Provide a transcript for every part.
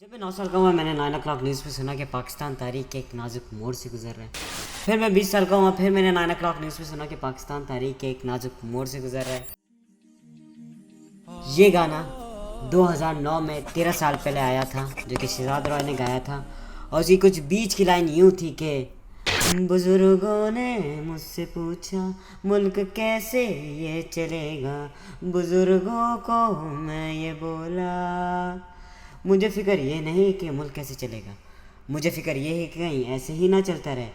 जब मैं 9 साल का हुआ मैंने 9 o'clock न्यूज़ पे सुना कि पाकिस्तान तारीख के एक नाजुक मोड़ से गुजर रहा है। फिर मैं 20 साल का हुआ, फिर मैंने 9 o'clock न्यूज़ पे सुना कि पाकिस्तान तारीख के एक नाजुक मोड़ से गुजर रहा है। ये गाना 2009 में 13 साल पहले आया था, जो कि शहजाद रॉय ने गाया था, और उसकी कुछ बीच की लाइन यूँ थी कि बुजुर्गों ने मुझसे पूछा मुल्क कैसे ये चलेगा, बुजुर्गों को मैं ये बोला, मुझे फ़िक्र ये नहीं कि मुल्क कैसे चलेगा, मुझे फ़िक्र ये है कि कहीं ऐसे ही ना चलता रहे।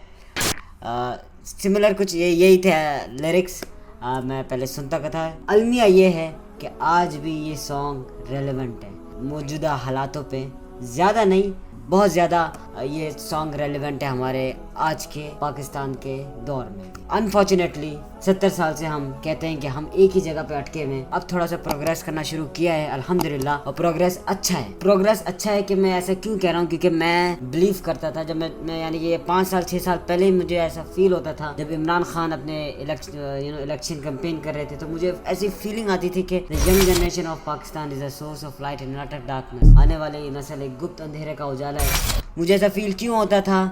सिमिलर कुछ यही थे लिरिक्स। मैं पहले सुनता का था। अलमिया ये है कि आज भी ये सॉन्ग रेलेवेंट है मौजूदा हालातों पे, ज़्यादा नहीं बहुत ज़्यादा ये सॉन्ग रेलेवेंट है हमारे आज के पाकिस्तान के दौर में। अनफॉर्चुनेटली 70 साल से हम कहते हैं कि हम एक ही जगह पे अटके हुए हैं। अब थोड़ा सा प्रोग्रेस करना शुरू किया है अल्हम्दुलिल्लाह, और प्रोग्रेस अच्छा है। प्रोग्रेस अच्छा है कि मैं ऐसा क्यों कह रहा हूँ, क्योंकि मैं बिलीव करता था जब मैं यानी कि ये 5 साल 6 साल पहले ही मुझे ऐसा फील होता था, जब इमरान खान अपने इलेक्शन कैंपेन कर रहे थे, तो मुझे ऐसी फीलिंग आती थी कि the young generation of Pakistan is a source of light in utter darkness. आने वाले नस्ल एक गुप्त अंधेरे का उजाला है। मुझे ऐसा फील क्यों होता था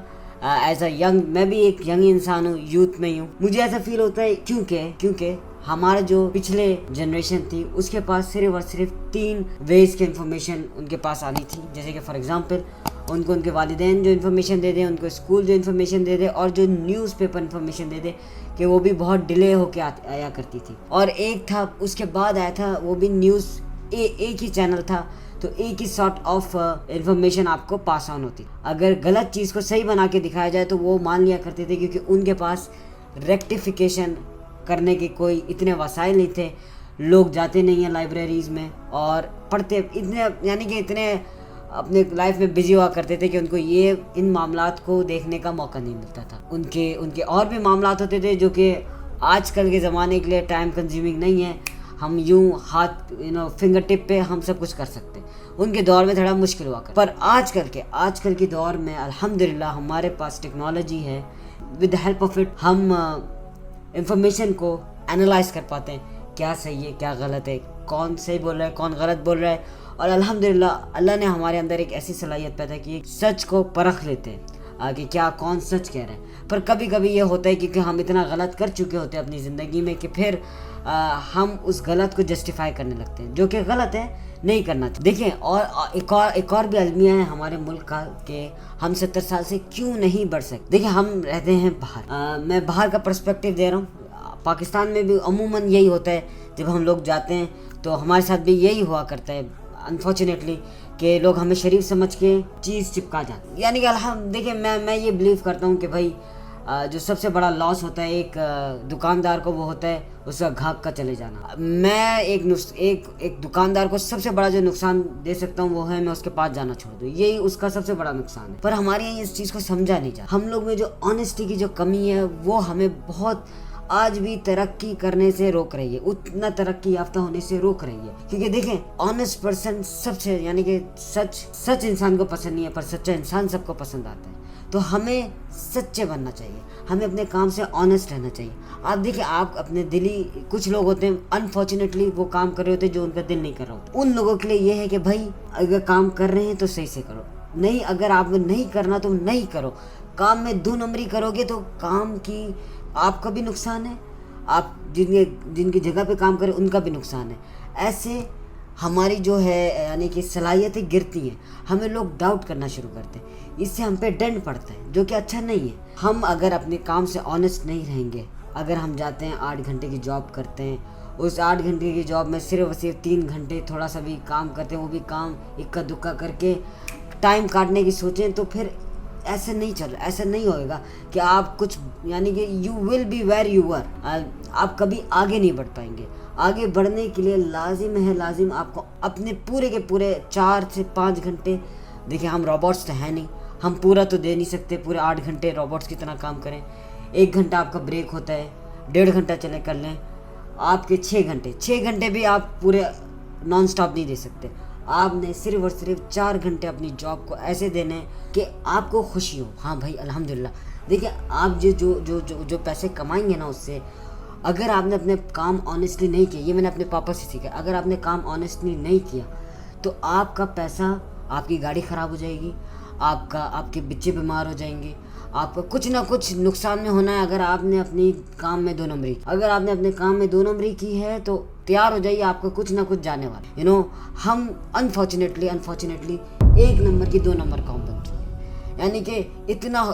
एज अ यंग, मैं भी एक यंग इंसान हूँ, यूथ में ही हूँ, मुझे ऐसा फील होता है क्योंकि हमारा जो पिछले जनरेशन थी उसके पास सिर्फ और सिर्फ 3 वेज की इन्फॉर्मेशन उनके पास आनी थी। जैसे कि फॉर एग्जांपल उनको उनके वालिदैन जो इन्फॉर्मेशन दे दें, उनको स्कूल जो इन्फॉर्मेशन दे दे, और जो न्यूज़पेपर इन्फॉर्मेशन दे दे, कि वो भी बहुत डिले होके आया करती थी। और एक था उसके बाद आया था, वो भी न्यूज़ एक ही चैनल था, तो एक ही सॉर्ट ऑफ इन्फॉर्मेशन आपको पास ऑन होती। अगर गलत चीज़ को सही बना के दिखाया जाए तो वो मान लिया करते थे, क्योंकि उनके पास रेक्टिफिकेशन करने के कोई इतने वसाइल नहीं थे। लोग जाते नहीं हैं लाइब्रेरीज़ में और पढ़ते इतने, यानी कि इतने अपने लाइफ में बिजी हुआ करते थे कि उनको ये इन मामलात को देखने का मौका नहीं मिलता था। उनके और भी मामलात होते थे जो कि आजकल के ज़माने के लिए टाइम कंज्यूमिंग नहीं है। हम यूं हाथ फिंगर टिप पे हम सब कुछ कर सकते हैं। उनके दौर में थोड़ा मुश्किल हुआ कर, पर आजकल के दौर में अल्हम्दुलिल्लाह हमारे पास टेक्नोलॉजी है। With the help of it हम इंफॉर्मेशन को एनालाइज कर पाते हैं, क्या सही है क्या गलत है, कौन सही बोल रहा है कौन गलत बोल रहा है। और अल्हम्दुलिल्लाह अल्लाह ने हमारे अंदर एक ऐसी सलाहियत पैदा की है, सच को परख लेते हैं कि क्या कौन सच कह रहा है। पर कभी कभी ये होता है क्योंकि हम इतना गलत कर चुके होते हैं अपनी ज़िंदगी में कि फिर हम उस गलत को जस्टिफाई करने लगते हैं, जो कि गलत है, नहीं करना चाहिए। देखिए, और एक और भी अलमिया है हमारे मुल्क का कि हम 70 साल से क्यों नहीं बढ़ सकते। देखिए, हम रहते हैं बाहर, मैं बाहर का पर्सपेक्टिव दे रहा हूँ। पाकिस्तान में भी अमूमन यही होता है, जब हम लोग जाते हैं तो हमारे साथ भी यही हुआ करता है अनफॉर्चुनेटली, कि लोग हमें शरीफ समझ के चीज़ चिपका जाते। यानी कि देखिए, मैं ये बिलीव करता हूँ कि भाई जो सबसे बड़ा लॉस होता है एक दुकानदार को, वो होता है उसका घाक का चले जाना। मैं एक दुकानदार को सबसे बड़ा जो नुकसान दे सकता हूँ वो है मैं उसके पास जाना छोड़ दूँ, यही उसका सबसे बड़ा नुकसान है। पर हमारे यहाँ इस चीज़ को समझा नहीं जाता। हम लोग में जो ऑनेस्टी की जो कमी है वो हमें बहुत आज भी तरक्की करने से रोक रही है, उतना तरक्की याफ्ता होने से रोक रही है। क्योंकि देखें, ऑनेस्ट पर्सन सबसे, यानी कि सच इंसान को पसंद नहीं है, पर सच्चा इंसान सबको पसंद आता है। तो हमें सच्चे बनना चाहिए, हमें अपने काम से ऑनेस्ट रहना चाहिए। आप देखिए, आप अपने दिली, कुछ लोग होते हैं अनफॉर्चुनेटली वो काम कर रहे होते हैं जो उनका दिल नहीं कर रहा होता। उन लोगों के लिए ये है कि भाई अगर काम कर रहे हैं तो सही से करो, नहीं अगर आपको नहीं करना तो नहीं करो। काम में 2 नंबरी करोगे तो काम की आपका भी नुकसान है, आप जिनकी जगह पे काम करें उनका भी नुकसान है। ऐसे हमारी जो है यानी कि सलाहियतें गिरती हैं, हमें लोग डाउट करना शुरू करते हैं, इससे हम पे दंड पड़ता है, जो कि अच्छा नहीं है। हम अगर अपने काम से ऑनेस्ट नहीं रहेंगे, अगर हम जाते हैं 8 घंटे की जॉब करते हैं, उस 8 घंटे की जॉब में सिर्फ और सिर्फ 3 घंटे थोड़ा सा भी काम करते हैं, वो भी काम इक्का दुक्का करके टाइम काटने की सोचें, तो फिर ऐसे नहीं होएगा कि आप कुछ, यानी कि you will be where you are, आप कभी आगे नहीं बढ़ पाएंगे। आगे बढ़ने के लिए लाजिम आपको अपने पूरे के पूरे 4 से 5 घंटे, देखिए हम रोबोट्स तो हैं नहीं, हम पूरा तो दे नहीं सकते पूरे 8 घंटे रोबोट्स की तरह काम करें। 1 घंटा आपका ब्रेक होता है, 1.5 घंटा चले कर लें, आपके 6 घंटे भी आप पूरे नॉन स्टॉप नहीं दे सकते। आपने सिर्फ और सिर्फ 4 घंटे अपनी जॉब को ऐसे देने कि आपको खुशी हो। हाँ भाई अल्हम्दुलिल्लाह, देखिए आप जो पैसे कमाएंगे ना, उससे अगर आपने अपने काम ऑनेस्टली नहीं किया, ये मैंने अपने पापा से सीखा, अगर आपने काम ऑनेस्टली नहीं किया तो आपका पैसा आपकी गाड़ी ख़राब हो जाएगी, आपके बच्चे बीमार हो जाएंगे, आपका कुछ ना कुछ नुकसान में होना है अगर आपने अपनी काम में 2 नंबरी अगर आपने अपने काम में 2 नंबरी की है तो तैयार हो जाइए, आपको कुछ ना कुछ जाने वाला। हम अनफॉर्चुनेटली 1 नंबर की 2 नंबर कौम बन चुके हैं। यानी कि इतना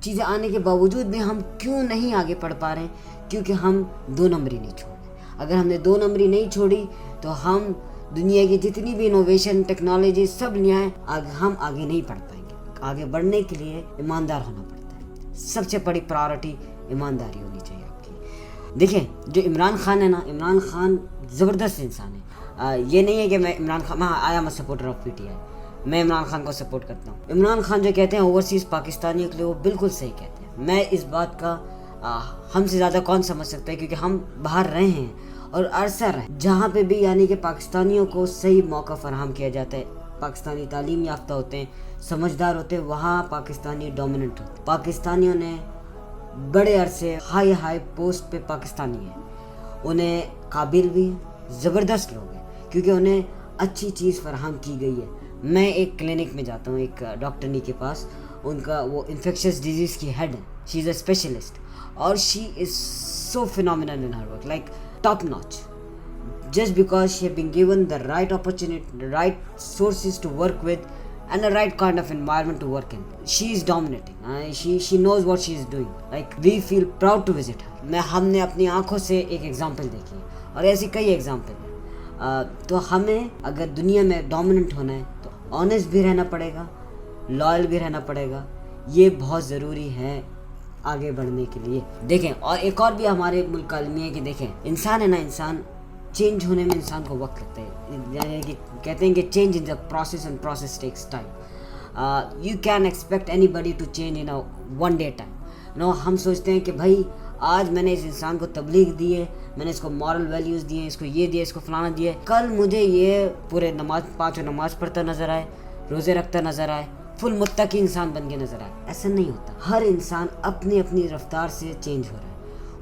चीज़ें आने के बावजूद भी हम क्यों नहीं आगे बढ़ पा रहे हैं, क्योंकि हम 2 नंबरी नहीं छोड़ रहे। अगर हमने 2 नंबरी नहीं छोड़ी तो हम दुनिया की जितनी भी इनोवेशन टेक्नोलॉजी सब ले आए, हम आगे नहीं बढ़ पाएंगे। आगे बढ़ने के लिए ईमानदार होना पड़ता है। सबसे बड़ी प्रायोरिटी ईमानदारी होनी चाहिए आपकी। देखिए जो इमरान खान है ना, इमरान खान ज़बरदस्त इंसान है। ये नहीं है कि मैं Imran Khan I am a supporter of PTI, मैं इमरान खान को सपोर्ट करता हूँ। इमरान खान जो कहते हैं ओवरसीज़ पाकिस्तानियों के लिए, वो बिल्कुल सही कहते हैं। मैं इस बात का हमसे ज़्यादा कौन समझ सकता है, क्योंकि हम बाहर रहे हैं और अरसा रहे जहाँ पे भी यानी कि पाकिस्तानियों को सही मौका फराहम किया जाता है। पाकिस्तानी तालीम याफ्ता होते हैं, समझदार होते हैं, वहाँ पाकिस्तानी डोमिनेंट होते हैं। पाकिस्तानियों ने बड़े अरसे हाई पोस्ट पे पाकिस्तानी है, उन्हें काबिल भी ज़बरदस्त लोग हैं क्योंकि उन्हें अच्छी चीज़ फराहम की गई है। मैं एक क्लिनिक में जाता हूँ, एक डॉक्टरनी के पास, उनका वो इन्फेक्शियस डिजीज़ की हेड है, शी इज़ अ स्पेशलिस्ट और she is so phenomenal in her work, like top notch, just because she has been given the right opportunity, the right sources to work with and the right kind of environment to work in. She is dominating. She knows what she is doing. Like we feel proud to visit her. हमने अपनी आंखों से एक example देखी है और ऐसी कई एग्जांपल हैं। तो हमें अगर दुनिया में डोमिनेंट होना है तो ऑनेस्ट भी रहना पड़ेगा, लॉयल भी रहना पड़ेगा। ये बहुत ज़रूरी है आगे बढ़ने के लिए। देखें, और एक और भी हमारे मुल्क का अलमी है कि देखें, इंसान है ना, इंसान चेंज होने में इंसान को वक्त लगता है। यानी कि कहते हैं कि change in the process and process takes time. You can expect anybody to change in a 1 day time. हम सोचते हैं कि भाई आज मैंने इस इंसान को तबलीग दी है, मैंने इसको मॉरल वैल्यूज़ दिए, इसको ये दिया, इसको फलाना दिया, कल मुझे ये पूरे पाँचों नमाज पढ़ता नज़र आए, रोज़े रखता नज़र आए, फुल मुत्तकी इंसान बन के नज़र आए। ऐसा नहीं होता। हर इंसान अपनी अपनी रफ्तार से चेंज हो रहा है,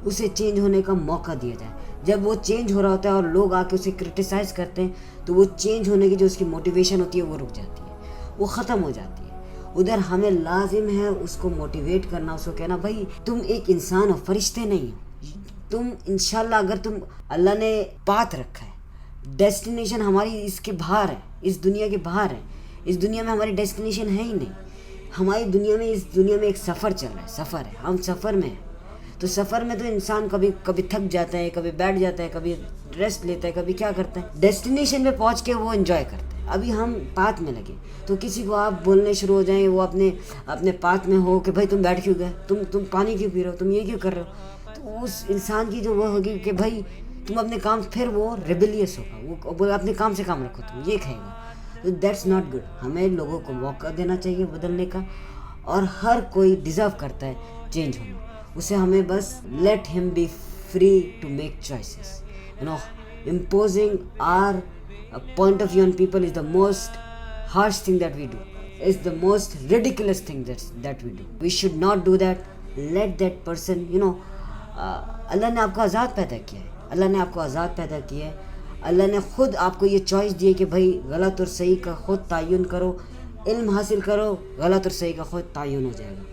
उसे चेंज होने का मौका दिया जाए। जब वो चेंज हो रहा होता है और लोग आके उसे क्रिटिसाइज़ करते हैं तो वो चेंज होने की जो उसकी मोटिवेशन होती है वो रुक जाती है, वो ख़त्म हो जाती है। उधर हमें लाजिम है उसको मोटिवेट करना, उसको कहना भाई तुम एक इंसान हो, फरिश्ते नहीं हो तुम। इंशाल्लाह अगर तुम, अल्लाह ने पाथ रखा है, डेस्टिनेशन हमारी इसके बाहर है, इस दुनिया के बाहर है। इस दुनिया में हमारी डेस्टिनेशन है ही नहीं। हमारी दुनिया में, इस दुनिया में एक सफ़र चल रहा है, सफ़र है, हम सफ़र में हैं। तो सफ़र में तो इंसान कभी थक जाता है, कभी बैठ जाता है, कभी रेस्ट लेता है, कभी क्या करता है, डेस्टिनेशन पे पहुंच के वो एंजॉय करता है। अभी हम पाथ में लगे तो किसी को आप बोलने शुरू हो जाएं, वो अपने पाथ में हो कि भाई तुम बैठ क्यों गए, तुम पानी क्यों पी रहे हो, तुम ये क्यों कर रहे हो, तो उस इंसान की जो वो होगी कि भाई तुम अपने काम, फिर वो रेबेलियस होगा, वो अपने काम से काम रखो, तुम ये कहेगा। तो दैट्स नॉट गुड। हमें लोगों को मौका देना चाहिए बदलने का, और हर कोई डिज़र्व करता है चेंज होना। उसे हमें बस let him be free to make choices. imposing our point of view on people is the most harsh thing that we do, is the most ridiculous thing that we do. We should not do that. Let that person, अल्लाह ने आपको आज़ाद पैदा किया है, अल्लाह ने आपको आज़ाद पैदा किया है, अल्लाह ने ख़ुद आपको ये चॉइस दी है कि भाई गलत और सही का ख़ुद तयन करो, इल्म हासिल करो, गलत और सही का ख़ुद तयन हो जाएगा।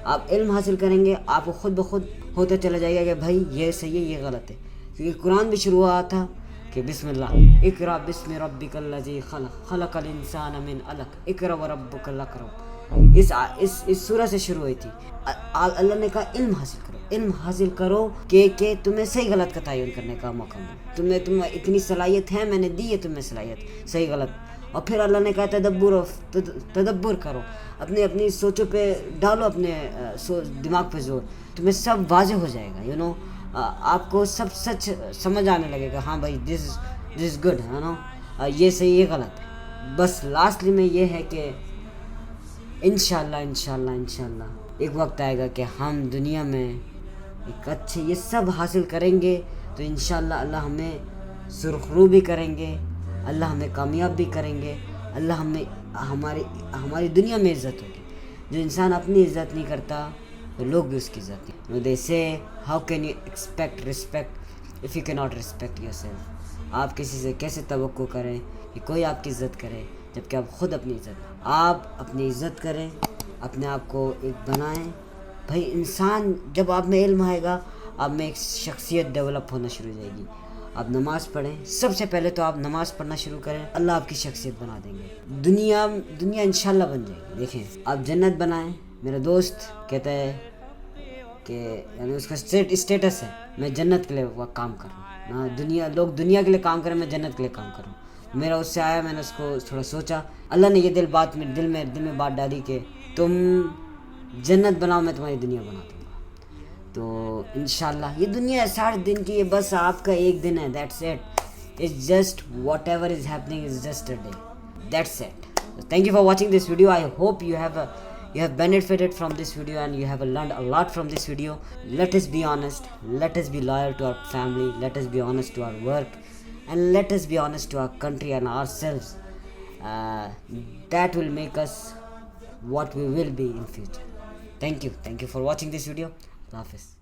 आप इल्म हासिल करेंगे, आपको ख़ुद ब खुद होता चला जाएगा कि भाई ये सही है, ये गलत है। क्योंकि कुरान भी शुरू हुआ था कि बिस्मिल्लाह इक़रा बिस्मि रब्बिकल्लज़ी खलक़ खलक़ल इंसान मिन अलक़ इक़रा व रब्बुकल अकरम। इस सूरह से शुरू हुई थी। अल्लाह ने कहा इल्म हासिल करो, इल्म हासिल करो कि तुम्हें सही गलत का तयन करने का मौका मिले। तुम्हें इतनी सलाहियत है, मैंने दी है तुम्हें सलाहियत सही गलत। और फिर अल्लाह ने कहा तदब्बुर करो, अपनी सोचों पे डालो, अपने दिमाग पे जोर, तुम्हें सब वाज़ेह हो जाएगा। आपको सब सच समझ आने लगेगा। हाँ भाई दिस इज़ गुड, ये सही, ये गलत है। बस लास्टली में ये है कि इंशाल्लाह एक वक्त आएगा कि हम दुनिया में एक अच्छे ये सब हासिल करेंगे, तो इंशाल्लाह अल्लाह हमें सुरखरू भी करेंगे, अल्लाह हमें कामयाब भी करेंगे, अल्लाह हमें हमारी दुनिया में इज़्ज़त होगी। जो इंसान अपनी इज़्ज़त नहीं करता तो लोग भी उसकी इज़्ज़त नहीं। दे से how can you expect respect if you can not respect yourself. आप किसी से कैसे तवक्को करें कि कोई आपकी इज़्ज़त करे जबकि आप खुद अपनी इज़्ज़त, आप अपनी इज़्ज़त करें, अपने आप को एक बनाएं। भाई इंसान, जब आप में इल्म आएगा, आप में एक शख्सियत डेवलप होना शुरू हो जाएगी। आप नमाज़ पढ़ें, सबसे पहले तो आप नमाज़ पढ़ना शुरू करें, अल्लाह आपकी शख्सियत बना देंगे। दुनिया इंशाल्लाह बन जाएगी। देखें, आप जन्नत बनाएं। मेरा दोस्त कहता है कि यानी उसका स्टेटस है, मैं जन्नत के लिए वो काम कर रहा हूँ ना। लोग दुनिया के लिए काम करें, मैं जन्नत के लिए काम कर रहा हूँ। मेरा उससे आया, मैंने उसको थोड़ा सोचा, अल्लाह ने ये दिल में बात डाली कि तुम जन्नत बनाओ, मैं तुम्हारी दुनिया बना दूँगा। तो इंशाल्लाह ये दुनिया 60 दिन की है, बस आपका एक दिन है, that's it. It's just what ever is happening is just a day, that's it. Thank you for watching this video. I hope you have benefited from this video and you have learned a lot from this video. Let us be honest, let us be loyal to our family, let us be honest to our work, and let us be honest to our country and ourselves. That will make us what we will be in future. Thank you for watching this video. Allah Hafiz.